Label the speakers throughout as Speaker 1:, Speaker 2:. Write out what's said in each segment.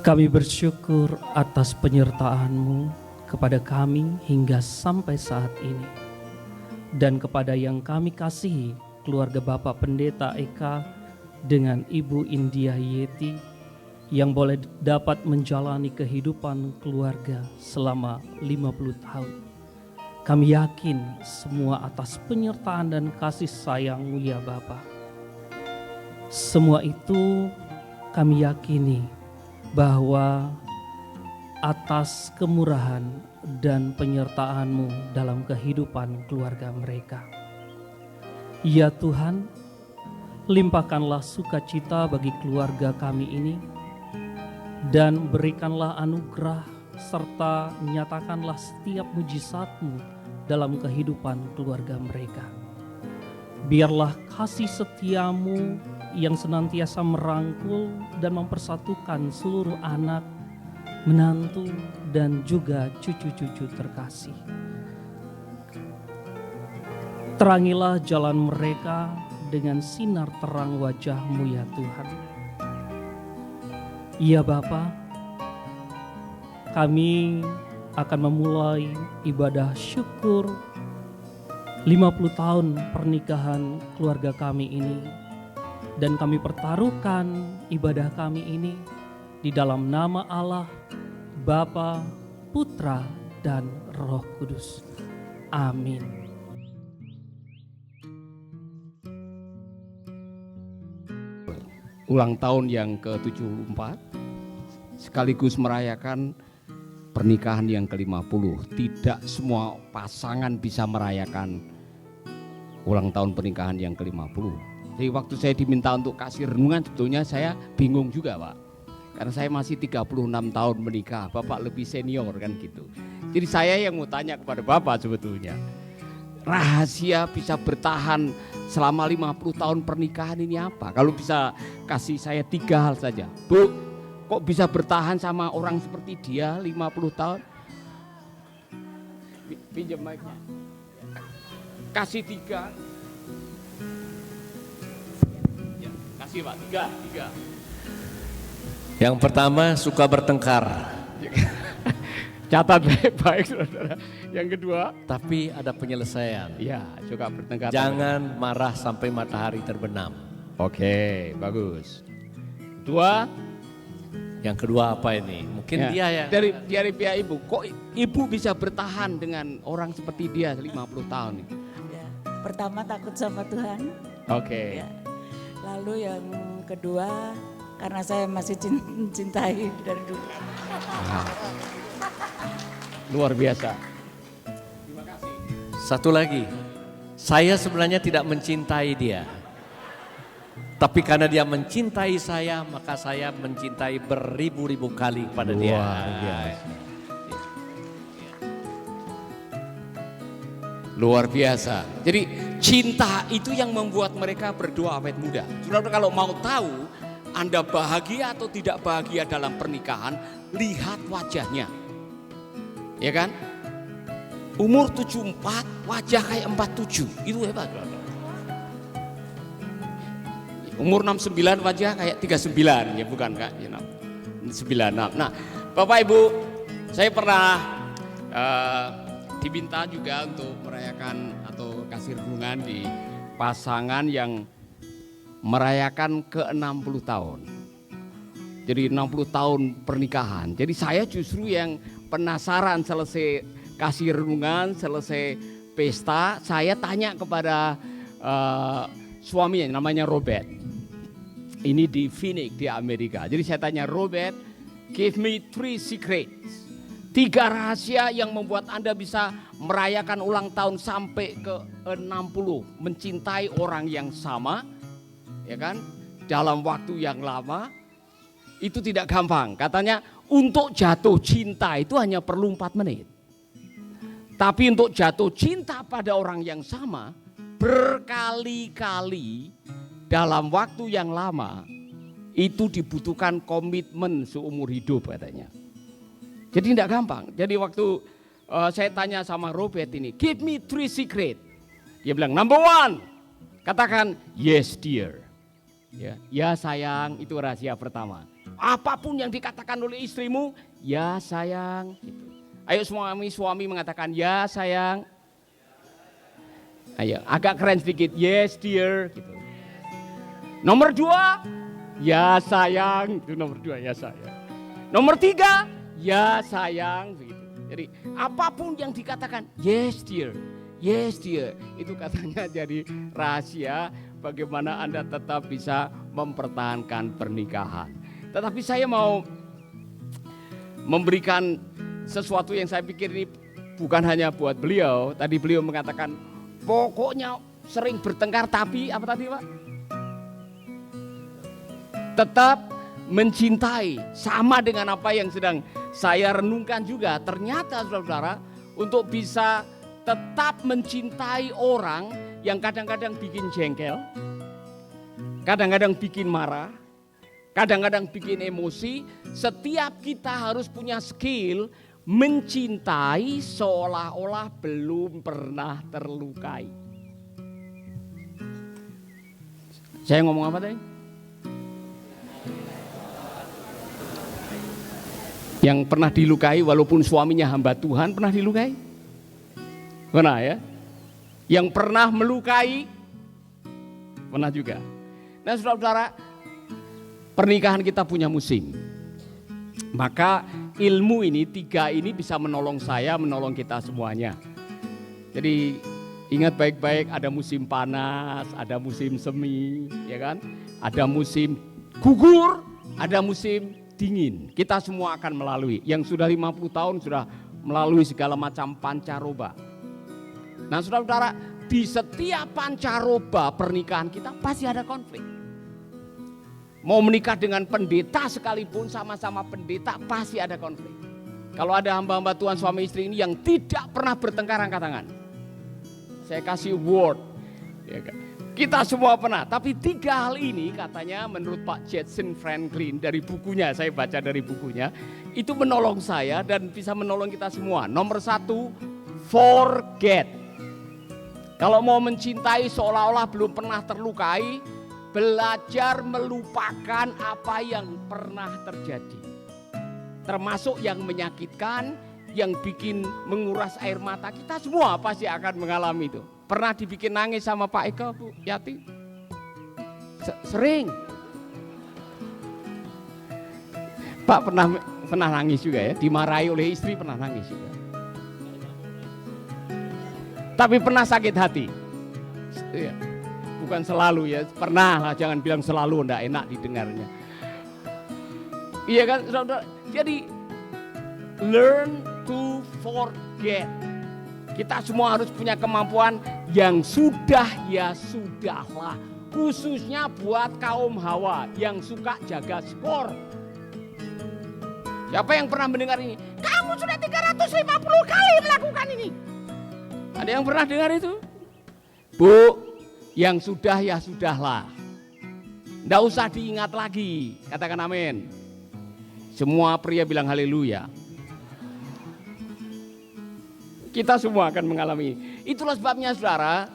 Speaker 1: Kami bersyukur atas penyertaan-Mu kepada kami hingga sampai saat ini. Dan kepada yang kami kasihi, keluarga Bapak Pendeta Eka dengan Ibu India Yeti yang boleh dapat menjalani kehidupan keluarga selama 50 tahun. Kami yakin semua atas penyertaan dan kasih sayang-Mu ya Bapa. Semua itu kami yakini bahwa atas kemurahan dan penyertaan-Mu dalam kehidupan keluarga mereka. Ya Tuhan, limpahkanlah sukacita bagi keluarga kami ini dan berikanlah anugerah serta nyatakanlah setiap mujizat-Mu dalam kehidupan keluarga mereka. Biarlah kasih setia-Mu yang senantiasa merangkul dan mempersatukan seluruh anak, menantu, dan juga cucu-cucu terkasih. Terangilah jalan mereka dengan sinar terang wajah-Mu ya Tuhan. Ya Bapa, kami akan memulai ibadah syukur 50 tahun pernikahan keluarga kami ini. Dan kami pertaruhkan ibadah kami ini di dalam nama Allah, Bapa, Putra, dan Roh Kudus. Amin.
Speaker 2: Ulang tahun yang ke-74 sekaligus merayakan pernikahan yang ke-50. Tidak semua pasangan bisa merayakan ulang tahun pernikahan yang ke-50. Jadi waktu saya diminta untuk kasih renungan, sebetulnya saya bingung juga Pak. Karena saya masih 36 tahun menikah, Bapak lebih senior kan gitu. Jadi saya yang mau tanya kepada Bapak sebetulnya, rahasia bisa bertahan selama 50 tahun pernikahan ini apa? Kalau bisa kasih saya 3 hal saja. Bu, kok bisa bertahan sama orang seperti dia 50 tahun? Pinjam mic-nya. Kasih 3. Kasih Pak, 3.
Speaker 3: Yang pertama, suka bertengkar.
Speaker 2: Catat baik-baik saudara. Yang kedua,
Speaker 3: Tapi ada penyelesaian.
Speaker 2: ya suka bertengkar.
Speaker 3: Jangan marah sampai matahari terbenam.
Speaker 2: Oke, bagus. Dua,
Speaker 3: Yang kedua apa ini? Mungkin
Speaker 2: ya,
Speaker 3: dia ya.
Speaker 2: dari pihak ibu, kok ibu bisa bertahan dengan orang seperti dia 50 tahun?
Speaker 4: Ya, pertama takut sama Tuhan.
Speaker 2: Oke.
Speaker 4: Ya. Lalu yang kedua karena saya masih cintai dari dulu.
Speaker 2: Wow. Luar biasa.
Speaker 3: Satu lagi, saya sebenarnya tidak mencintai dia. Tapi karena dia mencintai saya, maka saya mencintai beribu-ribu kali pada dia.
Speaker 2: Luar biasa. Luar biasa. Jadi cinta itu yang membuat mereka berdua awet muda. Saudara kalau mau tahu Anda bahagia atau tidak bahagia dalam pernikahan, lihat wajahnya. Ya kan? Umur 74, wajah kayak 47. Itu hebat. Umur 69 wajah kayak 39, ya bukan Kak? 96. Nah, Bapak Ibu, saya pernah diminta juga untuk merayakan atau kasih renungan di pasangan yang merayakan ke-60 tahun. Jadi 60 tahun pernikahan. Jadi saya justru yang penasaran selesai kasih renungan, selesai pesta, saya tanya kepada suaminya namanya Robert. Ini di Phoenix di Amerika. Jadi saya tanya Robert, give me 3 secrets. 3 rahasia yang membuat Anda bisa merayakan ulang tahun sampai ke 60. Mencintai orang yang sama, ya kan? Dalam waktu yang lama, itu tidak gampang. Katanya untuk jatuh cinta itu hanya perlu 4 menit. Tapi untuk jatuh cinta pada orang yang sama, berkali-kali dalam waktu yang lama, itu dibutuhkan komitmen seumur hidup katanya. Jadi tidak gampang. Jadi waktu saya tanya sama Robert ini, give me 3 secret. Dia bilang, number 1, katakan yes dear. Ya sayang, itu rahasia pertama. apapun yang dikatakan oleh istrimu, ya sayang. Gitu. Ayo suami mengatakan ya sayang. Ayo, agak keren sedikit, yes dear. Gitu. Nomor 2, ya sayang. Itu nomor 2, ya sayang. Nomor 3, ya sayang. Begitu. Jadi apapun yang dikatakan, yes dear. Yes dear, itu katanya jadi rahasia bagaimana Anda tetap bisa mempertahankan pernikahan. Tetapi saya mau memberikan sesuatu yang saya pikir ini bukan hanya buat beliau. Tadi beliau mengatakan pokoknya sering bertengkar tapi apa tadi Pak? Tetap mencintai, sama dengan apa yang sedang saya renungkan juga. Ternyata saudara-saudara, untuk bisa tetap mencintai orang yang kadang-kadang bikin jengkel, kadang-kadang bikin marah, kadang-kadang bikin emosi, setiap kita harus punya skill mencintai seolah-olah belum pernah terlukai. Saya ngomong apa tadi? Yang pernah dilukai walaupun suaminya hamba Tuhan, pernah dilukai? Pernah ya? Yang pernah melukai, pernah juga. Nah saudara-saudara, pernikahan kita punya musim. Maka ilmu ini, 3 ini bisa menolong saya, menolong kita semuanya. Jadi ingat baik-baik, ada musim panas, ada musim semi, ya kan? Ada musim gugur, ada musim dingin. Kita semua akan melalui. Yang sudah 50 tahun sudah melalui segala macam pancaroba. Nah saudara-saudara, di setiap pancaroba pernikahan kita pasti ada konflik. Mau menikah dengan pendeta sekalipun, sama-sama pendeta pasti ada konflik. Kalau ada hamba-hamba Tuhan suami istri ini yang tidak pernah bertengkar, angkat tangan. Saya kasih word. Ya kan? Kita semua pernah, tapi 3 hal ini katanya menurut Pak Jetson Franklin dari bukunya, saya baca dari bukunya, itu menolong saya dan bisa menolong kita semua. Nomor 1, forget. Kalau mau mencintai seolah-olah belum pernah terlukai, belajar melupakan apa yang pernah terjadi. Termasuk yang menyakitkan, yang bikin menguras air mata, kita semua pasti akan mengalami itu. Pernah dibikin nangis sama Pak Eka, Bu Yati? Sering. Pak pernah nangis juga ya, dimarahi oleh istri pernah nangis juga. Tapi pernah sakit hati. Bukan selalu ya, pernah lah, jangan bilang selalu, enggak enak didengarnya. Iya kan saudara, jadi learn to forget. Kita semua harus punya kemampuan yang sudah ya sudahlah. Khususnya buat kaum Hawa yang suka jaga skor. Siapa yang pernah mendengar ini? Kamu sudah 350 kali melakukan ini. Ada yang pernah dengar itu? Bu, yang sudah ya sudahlah. Nggak usah diingat lagi. Katakan amin. Semua pria bilang haleluya. Kita semua akan mengalami. Itulah sebabnya saudara,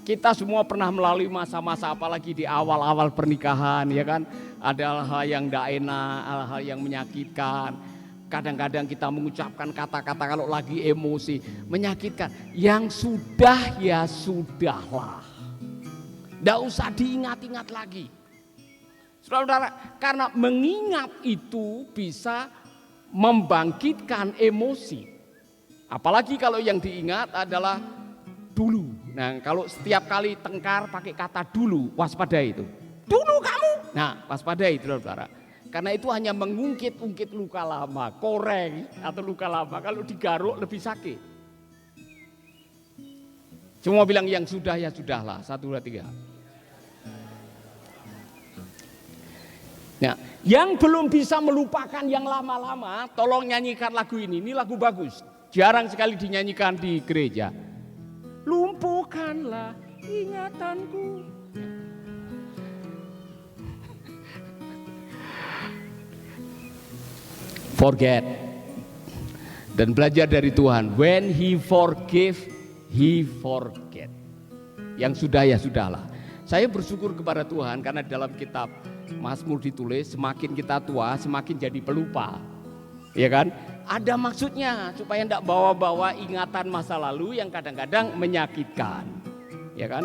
Speaker 2: kita semua pernah melalui masa-masa apalagi di awal-awal pernikahan, ya kan? Ada hal yang tidak enak, hal-hal yang menyakitkan. Kadang-kadang kita mengucapkan kata-kata kalau lagi emosi, menyakitkan. Yang sudah ya sudahlah. Tidak usah diingat-ingat lagi. Saudara-saudara, karena mengingat itu bisa membangkitkan emosi. Apalagi kalau yang diingat adalah dulu. Nah, kalau setiap kali tengkar pakai kata dulu, waspadai itu. Dulu kamu. Nah, waspadai itu saudara. Karena itu hanya mengungkit-ungkit luka lama, koreng atau luka lama. Kalau digaruk lebih sakit. Semua bilang yang sudah ya sudahlah. 1, 2, 3. Nah, yang belum bisa melupakan yang lama-lama, tolong nyanyikan lagu ini. Ini lagu bagus. Jarang sekali dinyanyikan di gereja. Lumpuhkanlah ingatanku. Forget. Dan belajar dari Tuhan. When he forgive, he forget. Yang sudah ya sudahlah. Saya bersyukur kepada Tuhan karena dalam kitab Mazmur ditulis, semakin kita tua semakin jadi pelupa. Ya kan? Ada maksudnya supaya tidak bawa-bawa ingatan masa lalu yang kadang-kadang menyakitkan. Ya kan?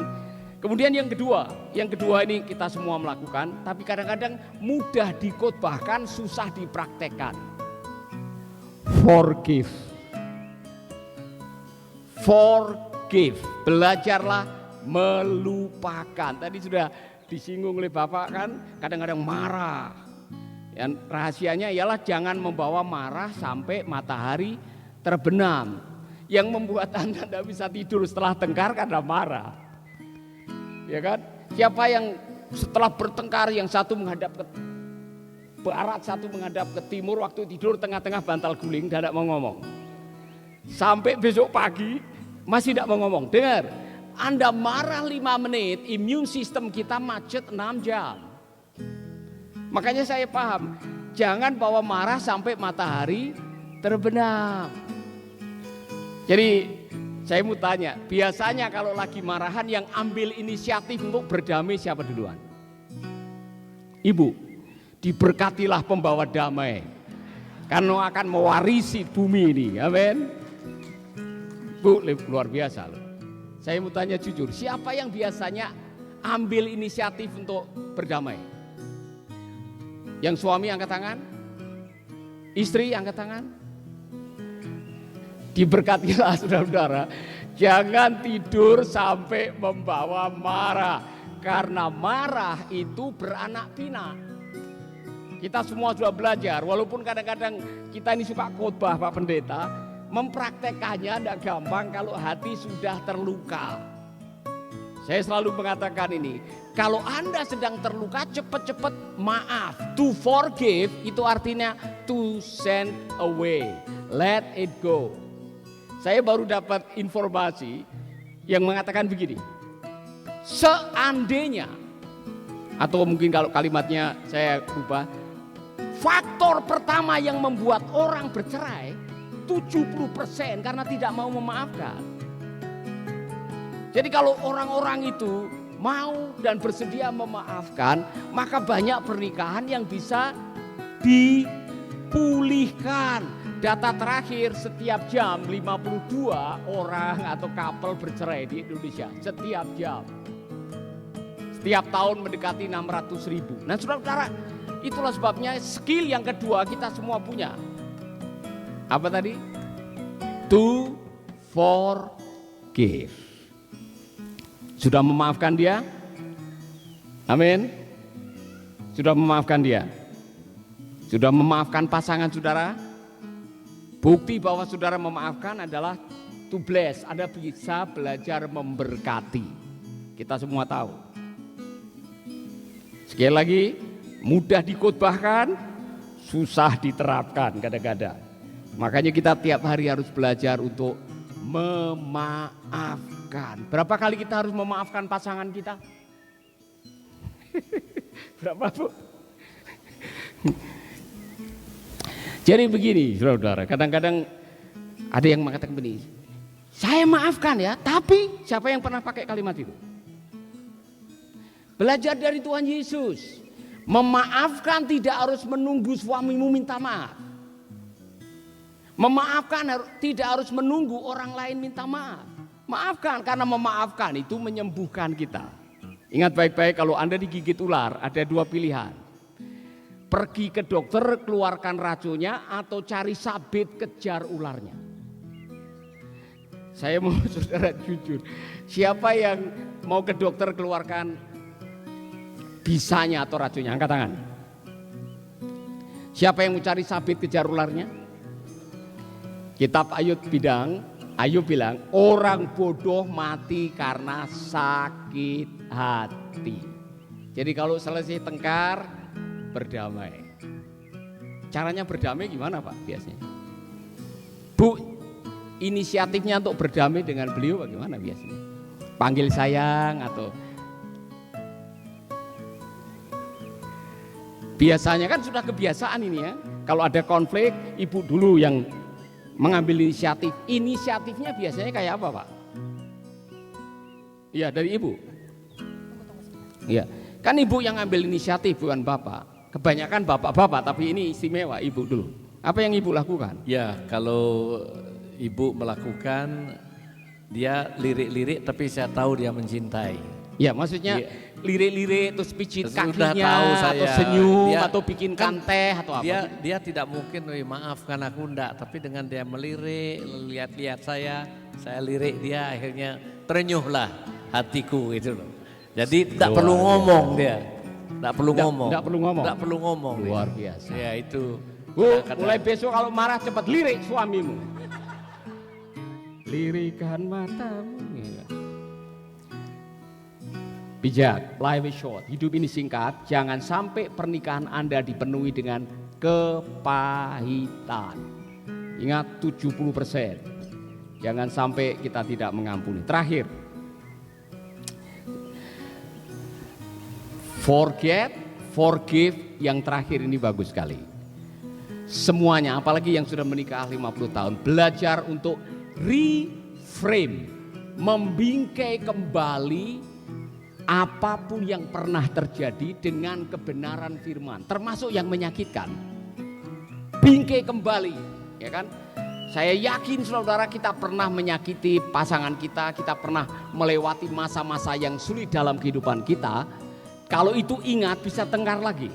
Speaker 2: Kemudian yang kedua ini kita semua melakukan, tapi kadang-kadang mudah dikhotbahkan, susah dipraktekkan. Forgive. Belajarlah melupakan. Tadi sudah disinggung oleh Bapak kan, kadang-kadang marah. Yang rahasianya ialah jangan membawa marah sampai matahari terbenam. Yang membuat Anda tidak bisa tidur setelah tengkar karena marah. Ya kan? Siapa yang setelah bertengkar yang satu menghadap ke barat, satu menghadap ke timur, waktu tidur tengah-tengah bantal guling, tidak mau ngomong. Sampai besok pagi masih tidak mau ngomong. Dengar, Anda marah 5 menit, imun sistem kita macet 6 jam. Makanya saya paham, jangan bawa marah sampai matahari terbenam. Jadi saya mau tanya, biasanya kalau lagi marahan yang ambil inisiatif untuk berdamai siapa duluan? Ibu, diberkatilah pembawa damai. Karena akan mewarisi bumi ini, amin. Bu, luar biasa loh. Saya mau tanya jujur, siapa yang biasanya ambil inisiatif untuk berdamai? Yang suami angkat tangan? Istri angkat tangan? Diberkatilah saudara-saudara, jangan tidur sampai membawa marah. Karena marah itu beranak pinak. Kita semua sudah belajar, walaupun kadang-kadang kita ini suka khotbah Pak Pendeta, mempraktekannya tidak gampang kalau hati sudah terluka. Saya selalu mengatakan ini, kalau Anda sedang terluka cepat-cepat maaf. To forgive itu artinya to send away, let it go. Saya baru dapat informasi yang mengatakan begini, seandainya, atau mungkin kalau kalimatnya saya ubah, faktor pertama yang membuat orang bercerai 70% karena tidak mau memaafkan. Jadi kalau orang-orang itu mau dan bersedia memaafkan, maka banyak pernikahan yang bisa dipulihkan. Data terakhir setiap jam 52 orang atau couple bercerai di Indonesia. Setiap jam. Setiap tahun mendekati 600.000. Nah saudara-saudara, itulah sebabnya skill yang kedua kita semua punya. Apa tadi? To forgive. Sudah memaafkan dia? Amin. Sudah memaafkan dia? Sudah memaafkan pasangan saudara? Bukti bahwa saudara memaafkan adalah to bless. Anda bisa belajar memberkati. Kita semua tahu. Sekali lagi, mudah dikhotbahkan, susah diterapkan kadang-kadang. Makanya kita tiap hari harus belajar untuk memaafkan. Berapa kali kita harus memaafkan pasangan kita? Berapa, Bu? Jadi begini, saudara, kadang-kadang ada yang mengatakan begini, saya maafkan ya, tapi siapa yang pernah pakai kalimat itu? Belajar dari Tuhan Yesus. Memaafkan tidak harus menunggu suamimu minta maaf. Memaafkan tidak harus menunggu orang lain minta maaf. Maafkan, karena memaafkan itu menyembuhkan kita. Ingat baik-baik, kalau Anda digigit ular ada 2 pilihan. Pergi ke dokter, keluarkan racunnya, atau cari sabit, kejar ularnya. Saya mau saudara jujur, siapa yang mau ke dokter keluarkan bisanya atau racunnya? Angkat tangan. Siapa yang mau cari sabit, kejar ularnya? Kitab Ayub bilang, orang bodoh mati karena sakit hati. Jadi kalau selesai tengkar, berdamai. Caranya berdamai gimana Pak biasanya? Bu, inisiatifnya untuk berdamai dengan beliau bagaimana biasanya? Panggil sayang atau? Biasanya kan sudah kebiasaan ini ya. Kalau ada konflik, ibu dulu yang mengambil inisiatif. Inisiatifnya biasanya kayak apa Pak? Iya, dari ibu. Iya. Kan ibu yang ambil inisiatif bukan bapak. Kebanyakan bapak-bapak, tapi ini istimewa ibu dulu. Apa yang ibu lakukan?
Speaker 3: Ya, kalau ibu melakukan, dia lirik-lirik tapi saya tahu dia mencintai.
Speaker 2: Ya, maksudnya lirik-lirik terus pijit
Speaker 3: Sudah
Speaker 2: kakinya
Speaker 3: tahu saya.
Speaker 2: atau senyum
Speaker 3: Dia-
Speaker 2: atau bikin teh atau apa?
Speaker 3: Dia tidak mungkin, maafkan aku enggak, tapi dengan dia melirik, lihat-lihat saya lirik dia, akhirnya terenyuhlah hatiku itu loh. Jadi tidak perlu ngomong dia. Tidak perlu ngomong.
Speaker 2: Tidak perlu ngomong.
Speaker 3: Tidak perlu ngomong.
Speaker 2: Luar biasa.
Speaker 3: Ya itu.
Speaker 2: Bu,
Speaker 3: Kadang-kadang-
Speaker 2: mulai besok kalau marah cepat lirik suamimu. Lirikan matamu. Ya. Bijak, life is short. Hidup ini singkat. Jangan sampai pernikahan Anda dipenuhi dengan kepahitan. Ingat 70%. Jangan sampai kita tidak mengampuni. Terakhir. Forget, forgive. Yang terakhir ini bagus sekali. Semuanya, apalagi yang sudah menikah 50 tahun, belajar untuk reframe, membingkai kembali apapun yang pernah terjadi dengan kebenaran firman, termasuk yang menyakitkan. Bingkai kembali, ya kan? Saya yakin saudara kita pernah menyakiti pasangan kita pernah melewati masa-masa yang sulit dalam kehidupan kita. Kalau itu ingat bisa tengkar lagi.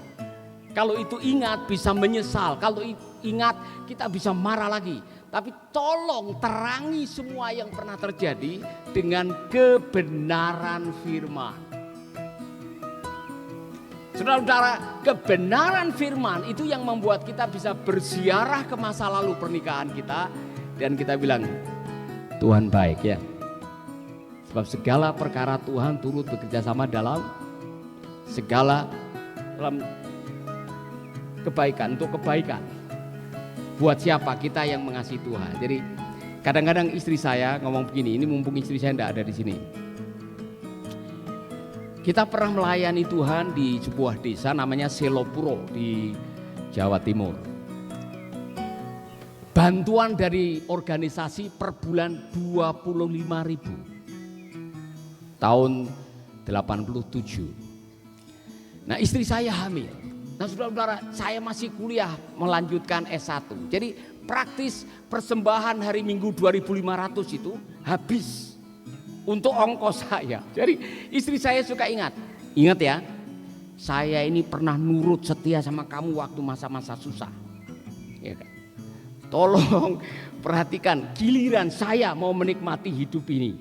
Speaker 2: Kalau itu ingat bisa menyesal, kalau ingat kita bisa marah lagi. Tapi tolong terangi semua yang pernah terjadi dengan kebenaran firman. Saudara-saudara, kebenaran firman itu yang membuat kita bisa berziarah ke masa lalu pernikahan kita. Dan kita bilang, Tuhan baik ya. Sebab segala perkara Tuhan turut bekerja sama dalam kebaikan, untuk kebaikan. Buat siapa? Kita yang mengasihi Tuhan. Jadi kadang-kadang istri saya ngomong begini, ini mumpung istri saya tidak ada di sini. Kita pernah melayani Tuhan di sebuah desa namanya Selopuro di Jawa Timur. Bantuan dari organisasi per bulan 25.000. Tahun 87. Nah, istri saya hamil. Nah, saudara-saudara, saya masih kuliah melanjutkan S1. Jadi praktis persembahan hari Minggu 2.500 itu habis untuk ongkos saya. Jadi istri saya suka ingat ya, saya ini pernah nurut setia sama kamu waktu masa-masa susah. Ya kan? Tolong perhatikan, giliran saya mau menikmati hidup ini.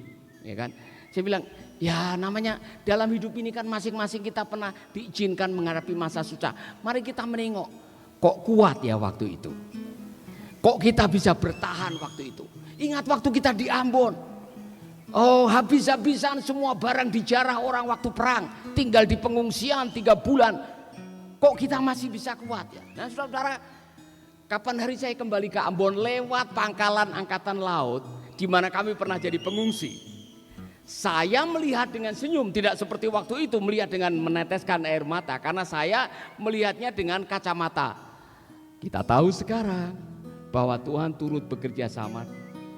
Speaker 2: Ya kan? Saya bilang, ya namanya dalam hidup ini kan masing-masing kita pernah diizinkan menghadapi masa susah. Mari kita menengok, kok kuat ya waktu itu. Kok kita bisa bertahan waktu itu. Ingat waktu kita di Ambon. Oh, habis-habisan semua barang dijarah orang waktu perang. Tinggal di pengungsian 3 bulan. Kok kita masih bisa kuat ya. Nah saudara-saudara, kapan hari saya kembali ke Ambon lewat pangkalan angkatan laut. Di mana kami pernah jadi pengungsi. Saya melihat dengan senyum, tidak seperti waktu itu melihat dengan meneteskan air mata, karena saya melihatnya dengan kacamata. Kita tahu sekarang bahwa Tuhan turut bekerja sama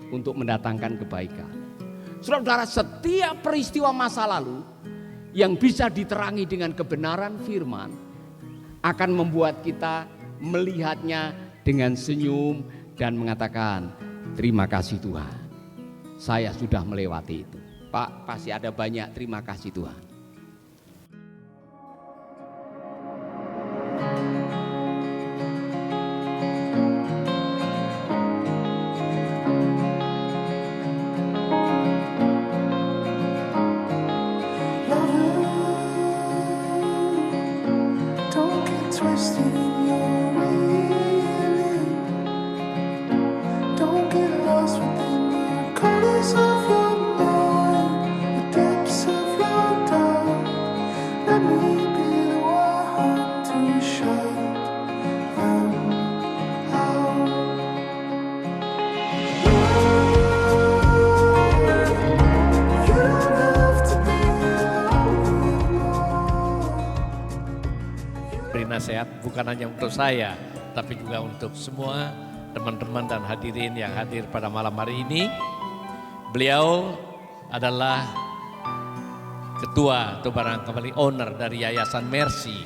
Speaker 2: untuk mendatangkan kebaikan. Saudara-saudara, setiap peristiwa masa lalu yang bisa diterangi dengan kebenaran firman akan membuat kita melihatnya dengan senyum dan mengatakan, terima kasih Tuhan, saya sudah melewati itu. Pak, pasti ada banyak terima kasih Tuhan.
Speaker 5: Don't get twisted in your feeling. Don't get lost within the corners of your mind, the depths of your doubt. Let me be the one to shut them out. You don't have to be alone.
Speaker 3: Beri nasihat bukan hanya untuk saya, tapi juga untuk semua teman-teman dan hadirin yang hadir pada malam hari ini. Beliau adalah ketua atau barangkali owner dari Yayasan Mercy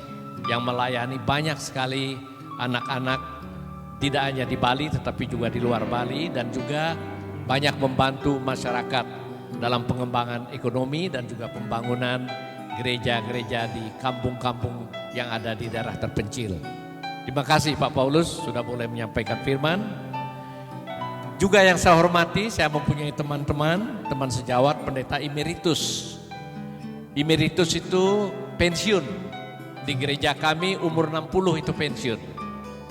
Speaker 3: yang melayani banyak sekali anak-anak tidak hanya di Bali tetapi juga di luar Bali, dan juga banyak membantu masyarakat dalam pengembangan ekonomi dan juga pembangunan gereja-gereja di kampung-kampung yang ada di daerah terpencil. Terima kasih Pak Paulus sudah boleh menyampaikan firman. Juga yang saya hormati, saya mempunyai teman sejawat pendeta emeritus. Emeritus itu pensiun. Di gereja kami umur 60 itu pensiun.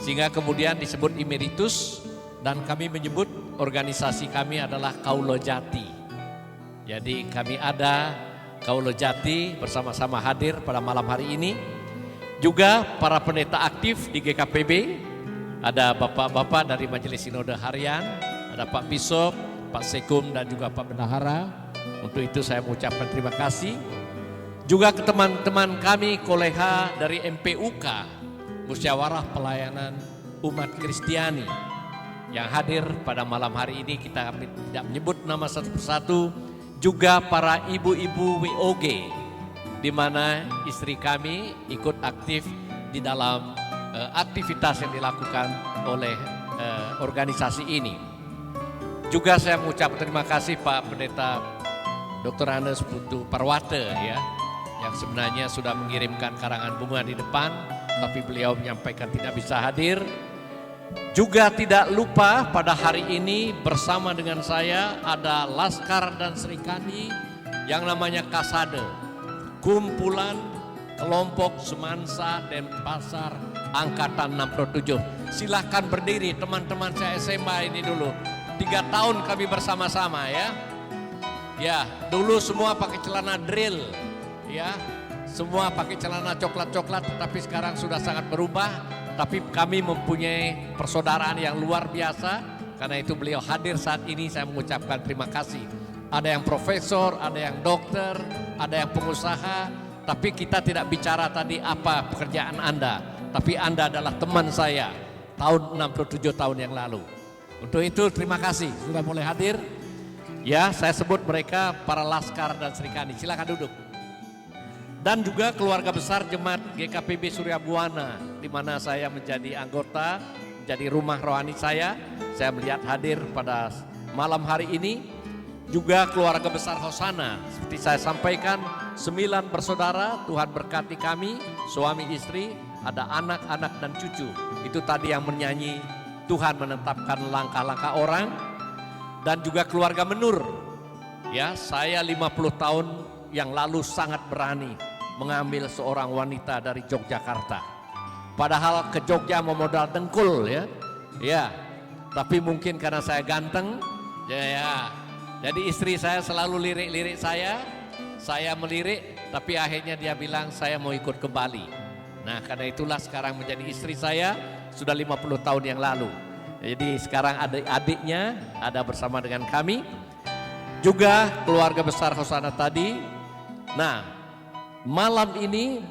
Speaker 3: Sehingga kemudian disebut emeritus, dan kami menyebut organisasi kami adalah Kaulo Jati. Jadi kami ada Kaulo Jati bersama-sama hadir pada malam hari ini. Juga para pendeta aktif di GKPB, ada bapak-bapak dari Majelis Sinode Harian, ada Pak Bishop, Pak Sekum, dan juga Pak Bendahara. Untuk itu saya mengucapkan terima kasih. Juga ke teman-teman kami kolega dari MPUK, Musyawarah Pelayanan Umat Kristiani, yang hadir pada malam hari ini. Kita tidak menyebut nama satu persatu. Juga para ibu-ibu WOG, di mana istri kami ikut aktif di dalam aktivitas yang dilakukan oleh organisasi ini. Juga saya mengucap terima kasih Pak Pendeta Dr. Hannes Putu Parwate ya, yang sebenarnya sudah mengirimkan karangan bunga di depan, tapi beliau menyampaikan tidak bisa hadir. Juga tidak lupa pada hari ini bersama dengan saya ada Laskar dan Serikandi yang namanya Kasade, kumpulan kelompok Semansa Denpasar Angkatan 67. Silahkan berdiri teman-teman saya SMA ini dulu. 3 tahun kami bersama-sama ya. Ya, dulu semua pakai celana drill ya. Semua pakai celana coklat-coklat, tetapi sekarang sudah sangat berubah. Tapi kami mempunyai persaudaraan yang luar biasa. Karena itu beliau hadir saat ini, saya mengucapkan terima kasih. Ada yang profesor, ada yang dokter, ada yang pengusaha. Tapi kita tidak bicara tadi apa pekerjaan Anda. Tapi Anda adalah teman saya tahun 67 tahun yang lalu. Untuk itu terima kasih sudah mulai hadir. Ya, saya sebut mereka para Laskar dan Serikandi. Silakan duduk. Dan juga keluarga besar Jemaat GKPB Surya Buana, di mana saya menjadi anggota, menjadi rumah rohani saya. Saya melihat hadir pada malam hari ini. Juga keluarga besar Hosana, seperti saya sampaikan, 9 bersaudara, Tuhan berkati kami, suami istri, ada anak-anak dan cucu. Itu tadi yang menyanyi, Tuhan menetapkan langkah-langkah orang. Dan juga keluarga Menur, ya, saya 50 tahun yang lalu sangat berani mengambil seorang wanita dari Yogyakarta. Padahal ke Jogja memodal dengkul ya. Ya. Tapi mungkin karena saya ganteng, ya. Jadi istri saya selalu lirik-lirik saya melirik, tapi akhirnya dia bilang saya mau ikut ke Bali. Nah, karena itulah sekarang menjadi istri saya sudah 50 tahun yang lalu. Jadi sekarang adik-adiknya ada bersama dengan kami. Juga keluarga besar Hosana tadi. Nah, malam ini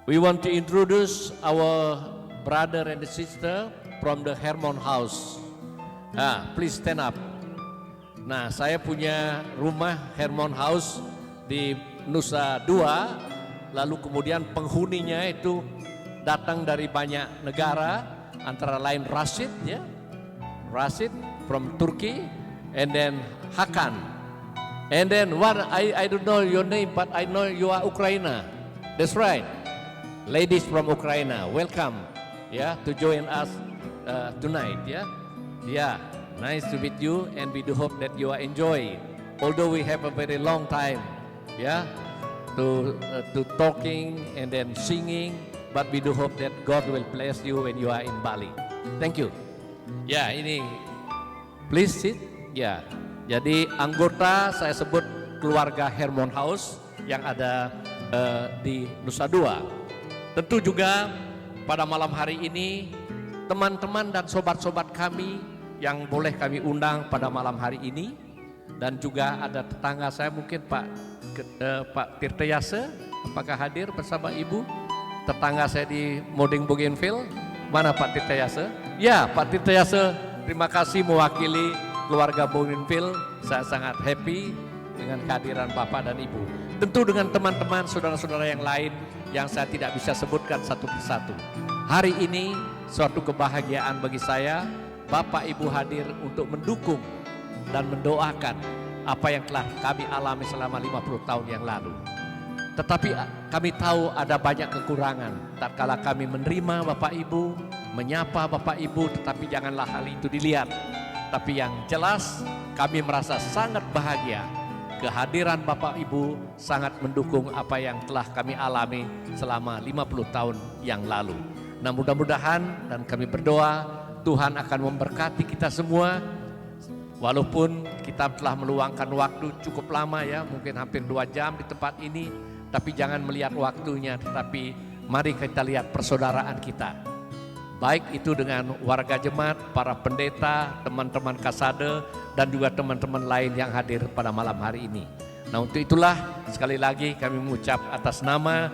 Speaker 3: we want to introduce our brother and sister from the Hermon House. Please stand up. Nah, saya punya rumah Hermon House di Nusa Dua. Lalu kemudian penghuninya itu datang dari banyak negara, antara lain Rashid ya. Rashid from Turkey, and then Hakan. And then I don't know your name, but I know you are Ukraina. That's right. Ladies from Ukraina, welcome ya to join us tonight ya. Yeah, nice to meet you, and we do hope that you are enjoy. Although we have a very long time ya to talking and then singing, but we do hope that God will bless you when you are in Bali. Thank you. Ya, ini please sit. Ya. Jadi anggota saya sebut keluarga Hermon House yang ada di Nusa Dua. Tentu juga pada malam hari ini teman-teman dan sobat-sobat kami yang boleh kami undang pada malam hari ini, dan juga ada tetangga saya mungkin Pak Tirtayase, apakah hadir bersama Ibu? Tetangga saya di Moding Bougainville, mana Pak Tirtayase? Ya, Pak Tirtayase, terima kasih mewakili keluarga Bougainville. Saya sangat happy dengan kehadiran Bapak dan Ibu. Tentu dengan teman-teman, saudara-saudara yang lain yang saya tidak bisa sebutkan satu persatu. Hari ini suatu kebahagiaan bagi saya, Bapak Ibu hadir untuk mendukung dan mendoakan apa yang telah kami alami selama 50 tahun yang lalu. Tetapi kami tahu ada banyak kekurangan tatkala kami menerima Bapak Ibu, menyapa Bapak Ibu, tetapi janganlah hal itu dilihat. Tapi yang jelas kami merasa sangat bahagia. Kehadiran Bapak Ibu sangat mendukung apa yang telah kami alami selama 50 tahun yang lalu. Nah, mudah-mudahan dan kami berdoa Tuhan akan memberkati kita semua. Walaupun kita telah meluangkan waktu cukup lama ya, mungkin hampir 2 jam di tempat ini, tapi jangan melihat waktunya, tetapi mari kita lihat persaudaraan kita. Baik itu dengan warga jemaat, para pendeta, teman-teman kasade, dan juga teman-teman lain yang hadir pada malam hari ini. Nah, untuk itulah sekali lagi kami mengucap atas nama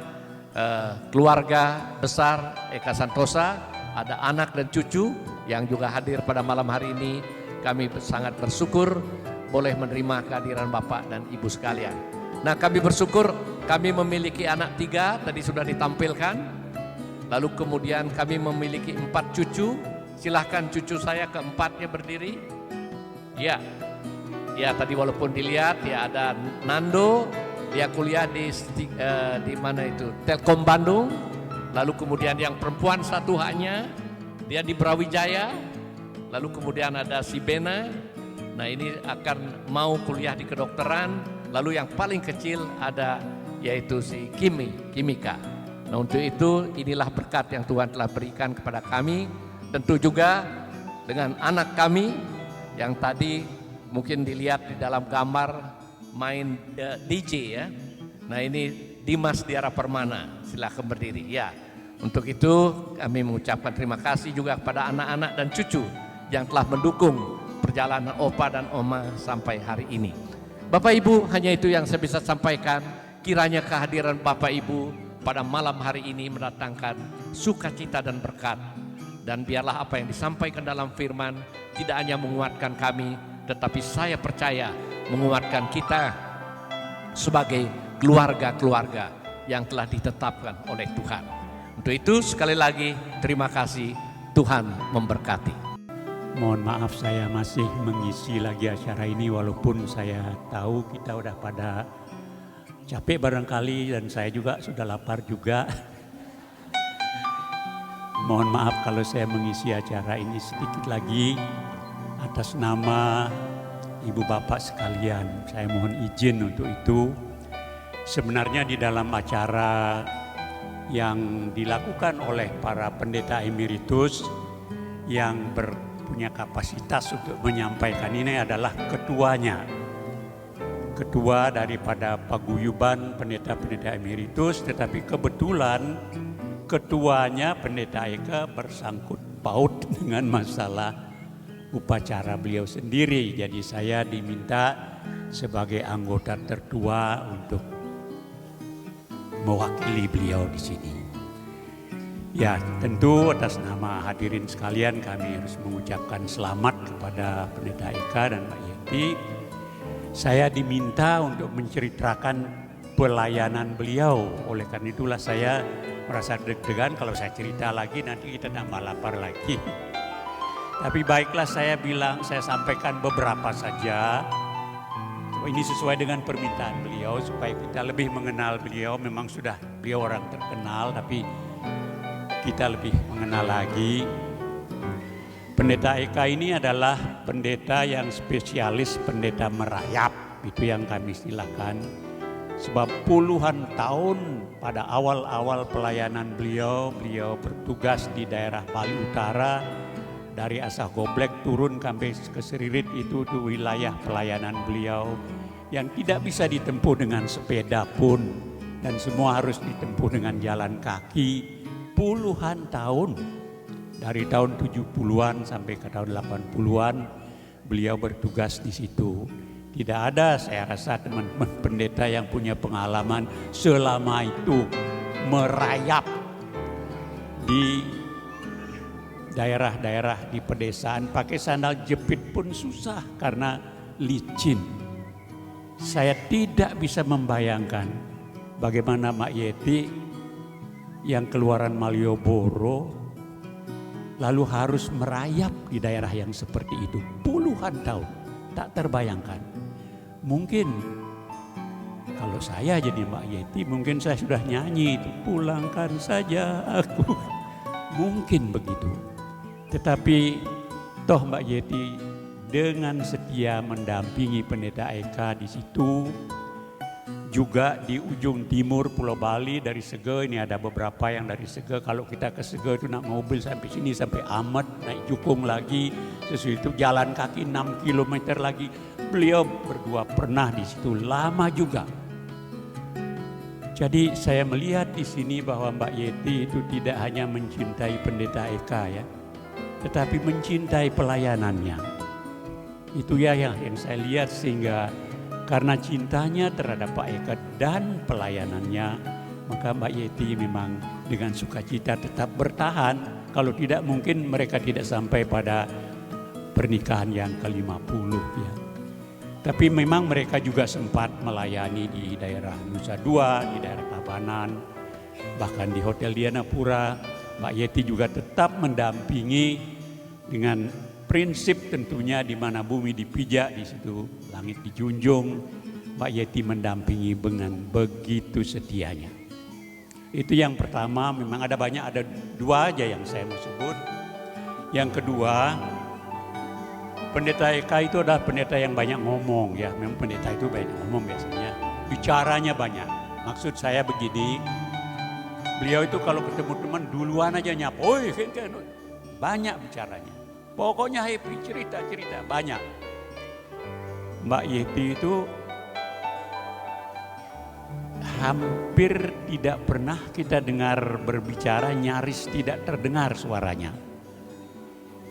Speaker 3: keluarga besar Eka Santosa, ada anak dan cucu yang juga hadir pada malam hari ini. Kami sangat bersyukur boleh menerima kehadiran Bapak dan Ibu sekalian. Nah, kami bersyukur kami memiliki anak 3, tadi sudah ditampilkan. Lalu kemudian kami memiliki 4 cucu. Silahkan cucu saya keempatnya berdiri. Ya, tadi walaupun dilihat ya ada Nando, dia kuliah di mana itu, Telkom Bandung. Lalu kemudian yang perempuan satu hanya, dia di Brawijaya. Lalu kemudian ada si Bena, nah ini akan mau kuliah di kedokteran. Lalu yang paling kecil ada yaitu si Kimika. Nah, untuk itu inilah berkat yang Tuhan telah berikan kepada kami. Tentu juga dengan anak kami yang tadi mungkin dilihat di dalam gambar main DJ ya. Nah, ini Dimas Diara Permana, silakan berdiri ya. Untuk itu kami mengucapkan terima kasih juga kepada anak-anak dan cucu yang telah mendukung perjalanan Opa dan Oma sampai hari ini. Bapak Ibu, hanya itu yang saya bisa sampaikan. Kiranya kehadiran Bapak Ibu pada malam hari ini mendatangkan sukacita dan berkat. Dan biarlah apa yang disampaikan dalam firman tidak hanya menguatkan kami, tetapi saya percaya menguatkan kita sebagai keluarga-keluarga yang telah ditetapkan oleh Tuhan. Untuk itu sekali lagi terima kasih, Tuhan memberkati.
Speaker 6: Mohon maaf saya masih mengisi lagi acara ini walaupun saya tahu kita udah pada capek barangkali dan saya juga sudah lapar juga. Mohon maaf kalau saya mengisi acara ini sedikit lagi atas nama Ibu Bapak sekalian. Saya mohon izin untuk itu. Sebenarnya di dalam acara yang dilakukan oleh para pendeta emeritus yang punya kapasitas untuk menyampaikan ini adalah ketuanya. Ketua daripada paguyuban pendeta-pendeta emeritus, tetapi kebetulan ketuanya pendeta Eka bersangkut paut dengan masalah upacara beliau sendiri. Jadi saya diminta sebagai anggota tertua untuk mewakili beliau di sini. Ya, tentu atas nama hadirin sekalian kami harus mengucapkan selamat kepada pendeta Eka dan Mbak Yenti. Saya diminta untuk menceritakan pelayanan beliau. Oleh karena itulah saya merasa deg-degan kalau saya cerita lagi nanti kita tambah lapar lagi. Tapi baiklah saya sampaikan beberapa saja. Ini sesuai dengan permintaan beliau supaya kita lebih mengenal beliau. Memang sudah beliau orang terkenal tapi kita lebih mengenal lagi. Pendeta Eka ini adalah pendeta yang spesialis pendeta merayap, itu yang kami silakan. Sebab puluhan tahun pada awal-awal pelayanan beliau bertugas di daerah Bali Utara. Dari Asah Goblek turun sampai ke Seririt itu wilayah pelayanan beliau yang tidak bisa ditempuh dengan sepeda pun. Dan semua harus ditempuh dengan jalan kaki puluhan tahun. Dari tahun 70-an sampai ke tahun 80-an beliau bertugas di situ. Tidak ada saya rasa teman-teman pendeta yang punya pengalaman selama itu merayap di daerah-daerah di pedesaan. Pakai sandal jepit pun susah karena licin. saya tidak bisa membayangkan bagaimana Mak Yeti yang keluaran Malioboro lalu harus merayap di daerah yang seperti itu puluhan tahun. Tak terbayangkan. Mungkin kalau saya jadi Mak Yeti mungkin saya sudah nyanyi itu, pulangkan saja aku. Mungkin begitu. Tetapi toh Mbak Yeti dengan setia mendampingi Pendeta Eka di situ. Juga di ujung timur Pulau Bali dari Sege, ini ada beberapa yang dari Sege. Kalau kita ke Sege itu naik mobil sampai sini, sampai Amet, naik Jukung lagi. Sesudah itu jalan kaki 6 km lagi. Beliau berdua pernah di situ, lama juga. Jadi saya melihat di sini bahwa Mbak Yeti itu tidak hanya mencintai Pendeta Eka ya, tetapi mencintai pelayanannya. Itu ya yang saya lihat, sehingga karena cintanya terhadap Pak Eka dan pelayanannya, maka Mbak Yeti memang dengan sukacita tetap bertahan. Kalau tidak mungkin mereka tidak sampai pada pernikahan yang ke-50 ya. Tapi memang mereka juga sempat melayani di daerah Nusa Dua, di daerah Tabanan, bahkan di Hotel Dianapura. Mbak Yeti juga tetap mendampingi dengan prinsip tentunya di mana bumi dipijak, di situ langit dijunjung. Mbak Yeti mendampingi dengan begitu setianya. Itu yang pertama, memang ada banyak, ada dua aja yang saya mau sebut. Yang kedua, Pendeta Eka itu adalah pendeta yang banyak ngomong ya. Memang pendeta itu banyak ngomong biasanya. Bicaranya banyak. Maksud saya begini, beliau itu kalau ketemu teman duluan aja nyapa. Oi, banyak bicaranya. Pokoknya happy, cerita-cerita banyak. Mbak Yeti itu hampir tidak pernah kita dengar berbicara, nyaris tidak terdengar suaranya.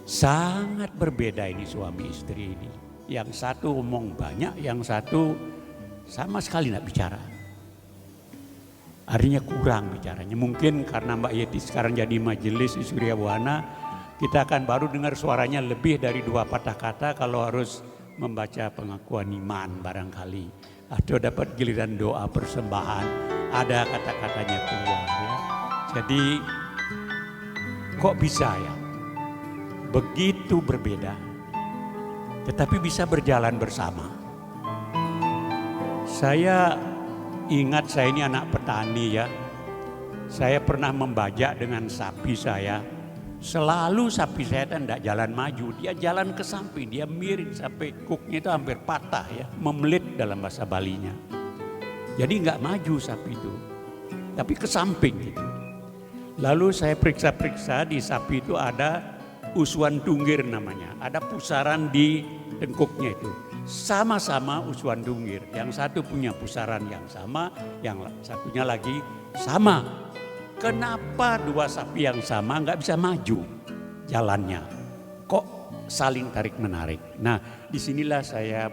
Speaker 6: Sangat berbeda ini suami istri ini. Yang satu ngomong banyak, yang satu sama sekali tidak bicara. Artinya kurang bicaranya. Mungkin karena Mbak Yeti sekarang jadi majelis di Surya Buana, kita akan baru dengar suaranya lebih dari 2 patah kata kalau harus membaca pengakuan iman barangkali. Atau dapat giliran doa persembahan, ada kata-katanya keluar ya. Jadi kok bisa ya? Begitu berbeda, tetapi bisa berjalan bersama. Saya ingat, saya ini anak petani ya. Saya pernah membajak dengan sapi saya. Selalu sapi saya tidak jalan maju, dia jalan ke samping, dia miring sampai kuknya itu hampir patah ya, memelit dalam bahasa Balinya. Jadi nggak maju sapi itu, tapi ke samping gitu. Lalu saya periksa-periksa, di sapi itu ada usuan tunggir namanya, ada pusaran di tengkuknya itu. Sama-sama usuan tunggir, yang satu punya pusaran yang sama, yang satunya lagi sama. Kenapa 2 sapi yang sama nggak bisa maju jalannya? Kok saling tarik menarik? Nah, disinilah saya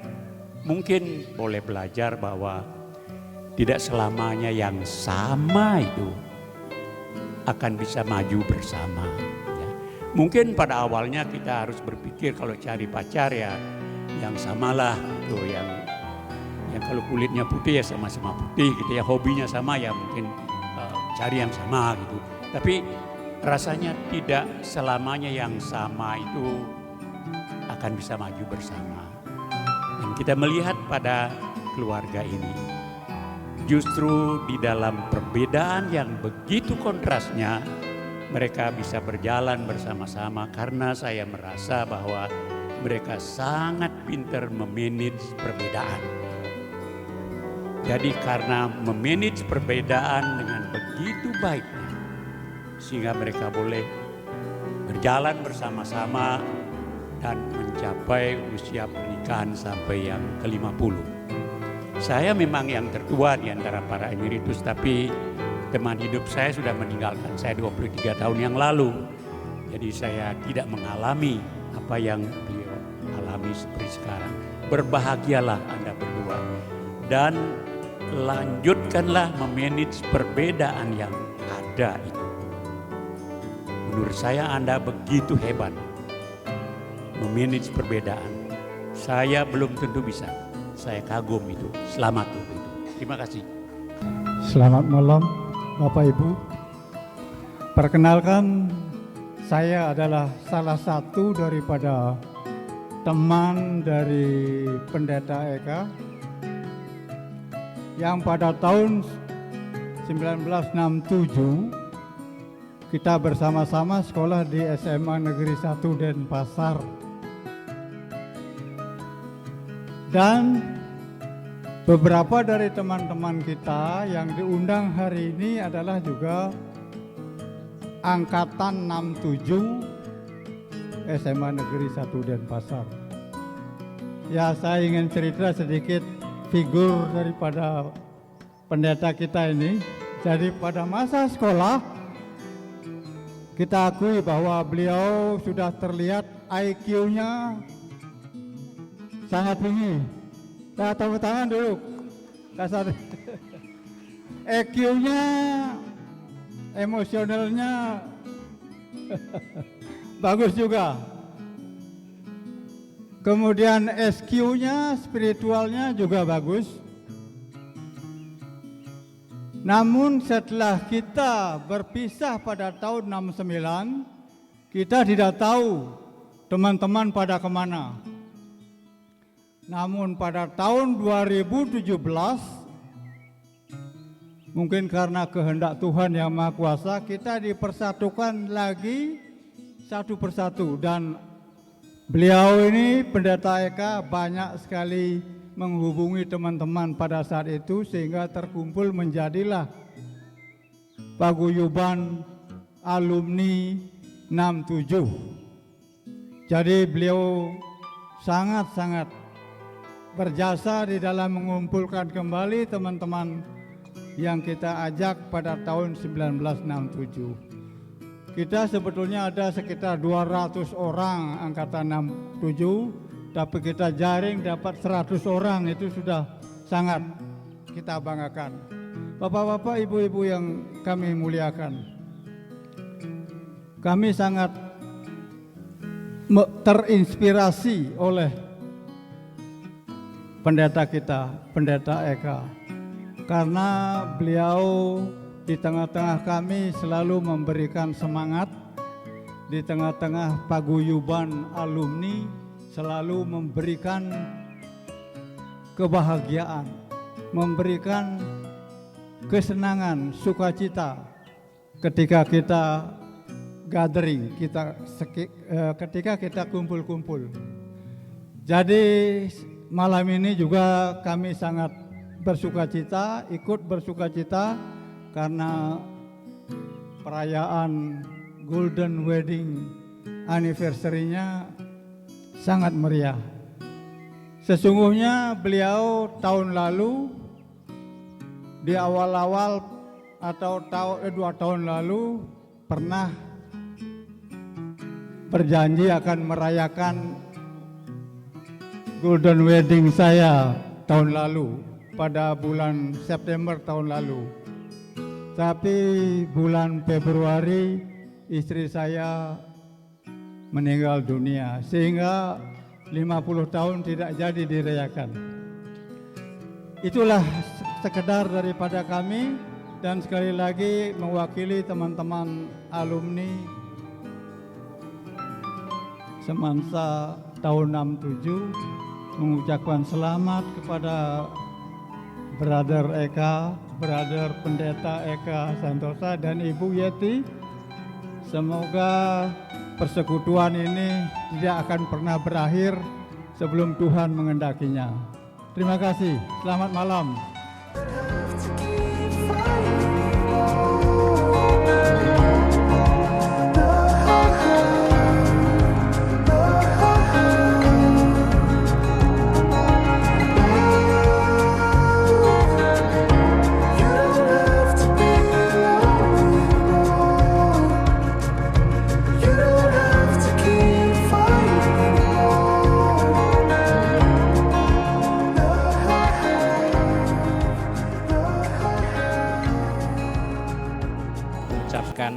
Speaker 6: mungkin boleh belajar bahwa tidak selamanya yang sama itu akan bisa maju bersama. Ya. Mungkin pada awalnya kita harus berpikir kalau cari pacar ya yang samalah gitu, yang kalau kulitnya putih ya sama-sama putih gitu ya, hobinya sama ya mungkin cari yang sama gitu. Tapi rasanya tidak selamanya yang sama itu akan bisa maju bersama. Dan kita melihat pada keluarga ini, justru di dalam perbedaan yang begitu kontrasnya, mereka bisa berjalan bersama-sama karena saya merasa bahwa mereka sangat pintar memanage perbedaan. Jadi karena memanage perbedaan dengan begitu baiknya, sehingga mereka boleh berjalan bersama-sama dan mencapai usia pernikahan sampai yang ke-50. Saya memang yang tertua di antara para emeritus, tapi teman hidup saya sudah meninggalkan saya 23 tahun yang lalu. Jadi saya tidak mengalami apa yang beliau alami seperti sekarang. Berbahagialah Anda berdua dan lanjutkanlah memanage perbedaan yang ada itu. Menurut saya Anda begitu hebat memanage perbedaan. Saya belum tentu bisa. saya kagum itu. Selamat untuk itu. Terima kasih.
Speaker 7: Selamat malam Bapak Ibu. Perkenalkan, saya adalah salah satu daripada teman dari Pendeta Eka yang pada tahun 1967 kita bersama-sama sekolah di SMA Negeri 1 Denpasar. Dan beberapa dari teman-teman kita yang diundang hari ini adalah juga angkatan 67 SMA Negeri 1 Denpasar. Ya, saya ingin cerita sedikit figur daripada pendeta kita ini. Jadi pada masa sekolah kita akui bahwa beliau sudah terlihat IQ-nya sangat tinggi. Nah, tepuk tangan dulu. Kasar. EQ-nya, emosionalnya bagus juga. Kemudian SQ-nya, spiritualnya juga bagus. Namun setelah kita berpisah pada tahun 69, kita tidak tahu teman-teman pada kemana. Namun pada tahun 2017, mungkin karena kehendak Tuhan yang Maha Kuasa, kita dipersatukan lagi satu persatu. Dan beliau ini, Pendeta Eka, banyak sekali menghubungi teman-teman pada saat itu sehingga terkumpul menjadilah paguyuban alumni 67. Jadi beliau sangat-sangat berjasa di dalam mengumpulkan kembali teman-teman yang kita ajak pada tahun 1967. Kita sebetulnya ada sekitar 200 orang angkatan 67, tapi kita jaring dapat 100 orang, itu sudah sangat kita banggakan. Bapak-bapak, ibu-ibu yang kami muliakan, kami sangat terinspirasi oleh pendeta kita, Pendeta Eka, karena beliau di tengah-tengah kami selalu memberikan semangat, di tengah-tengah paguyuban alumni selalu memberikan kebahagiaan, memberikan kesenangan, sukacita ketika kita gathering, ketika kita kumpul-kumpul. Jadi malam ini juga kami sangat bersukacita, ikut bersukacita karena perayaan Golden Wedding Anniversary-nya sangat meriah. Sesungguhnya beliau tahun lalu di awal-awal atau 2 tahun lalu pernah berjanji akan merayakan Golden Wedding saya tahun lalu, pada bulan September tahun lalu. Tapi bulan Februari istri saya meninggal dunia, sehingga 50 tahun tidak jadi dirayakan. Itulah sekedar daripada kami, dan sekali lagi mewakili teman-teman alumni Semansa tahun 67 mengucapkan selamat kepada Brother Eka, Brother Pendeta Eka Santosa dan Ibu Yeti. Semoga persekutuan ini tidak akan pernah berakhir sebelum Tuhan mengendakinya. Terima kasih. Selamat malam.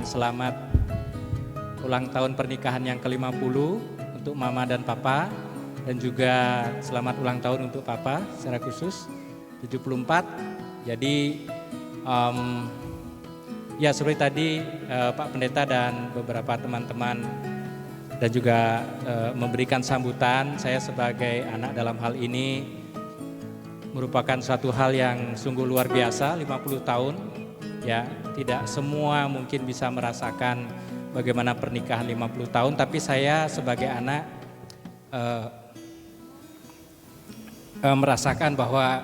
Speaker 8: Selamat ulang tahun pernikahan yang ke-50 untuk Mama dan Papa. dan juga selamat ulang tahun untuk Papa secara khusus 74. Jadi ya seperti tadi Pak Pendeta dan beberapa teman-teman dan juga memberikan sambutan, saya sebagai anak dalam hal ini merupakan suatu hal yang sungguh luar biasa. 50 tahun ya, tidak semua mungkin bisa merasakan bagaimana pernikahan 50 tahun, tapi saya sebagai anak merasakan bahwa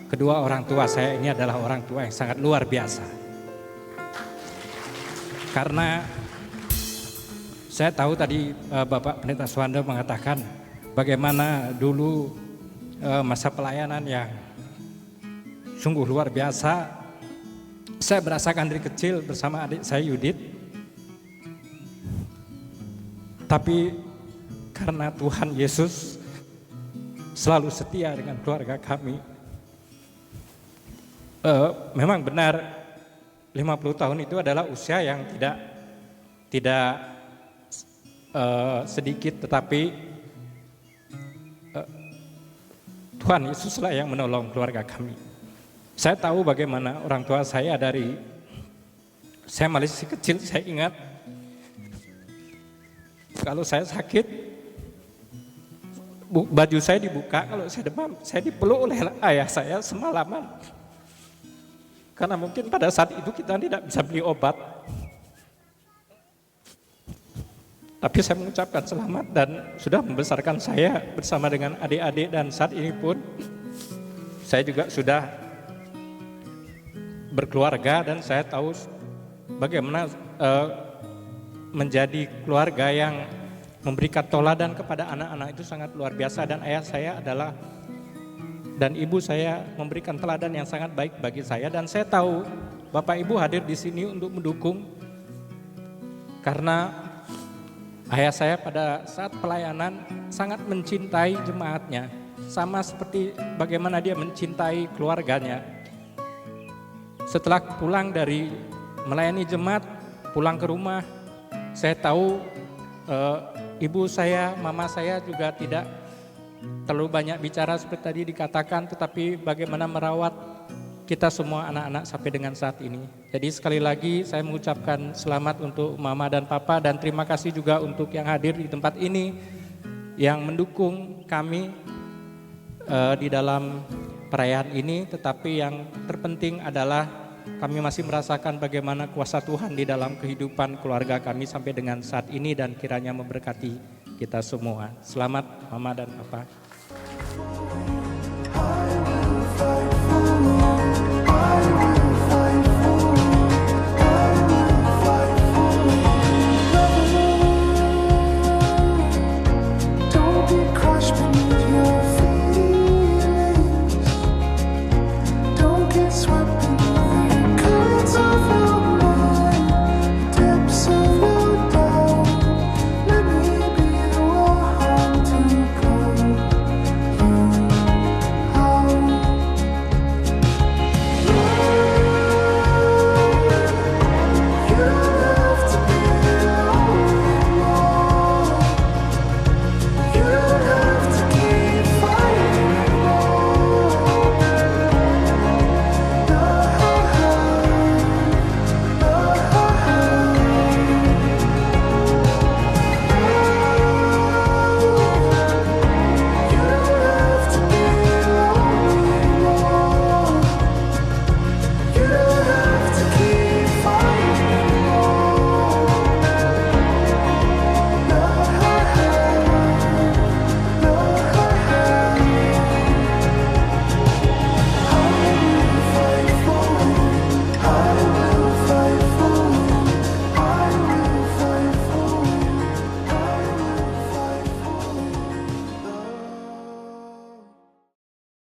Speaker 8: kedua orang tua saya ini adalah orang tua yang sangat luar biasa. Karena saya tahu tadi Bapak Pendeta Suwando mengatakan bagaimana dulu masa pelayanan yang sungguh luar biasa. Saya merasakan dari kecil bersama adik saya Yudit. Tapi karena Tuhan Yesus selalu setia dengan keluarga kami. Memang benar 50 tahun itu adalah usia yang tidak sedikit, tetapi Tuhan Yesuslah yang menolong keluarga kami. Saya tahu bagaimana orang tua saya dari saya masih kecil, saya ingat kalau saya sakit, baju saya dibuka, kalau saya demam, saya dipeluk oleh ayah saya semalaman. Karena mungkin pada saat itu kita tidak bisa beli obat. Tapi saya mengucapkan selamat dan sudah membesarkan saya bersama dengan adik-adik, dan saat ini pun saya juga sudah berkeluarga dan saya tahu bagaimana menjadi keluarga yang memberikan teladan kepada anak-anak itu sangat luar biasa, dan ayah saya adalah dan ibu saya memberikan teladan yang sangat baik bagi saya, dan saya tahu Bapak Ibu hadir di sini untuk mendukung karena ayah saya pada saat pelayanan sangat mencintai jemaatnya, sama seperti bagaimana dia mencintai keluarganya. Setelah pulang dari melayani jemaat, pulang ke rumah, saya tahu ibu saya, mama saya juga tidak terlalu banyak bicara seperti tadi dikatakan, tetapi bagaimana merawat kita semua anak-anak sampai dengan saat ini. Jadi sekali lagi saya mengucapkan selamat untuk mama dan papa, dan terima kasih juga untuk yang hadir di tempat ini yang mendukung kami di dalam perayaan ini. Tetapi yang terpenting adalah kami masih merasakan bagaimana kuasa Tuhan di dalam kehidupan keluarga kami sampai dengan saat ini, dan kiranya memberkati kita semua. Selamat mama dan papa.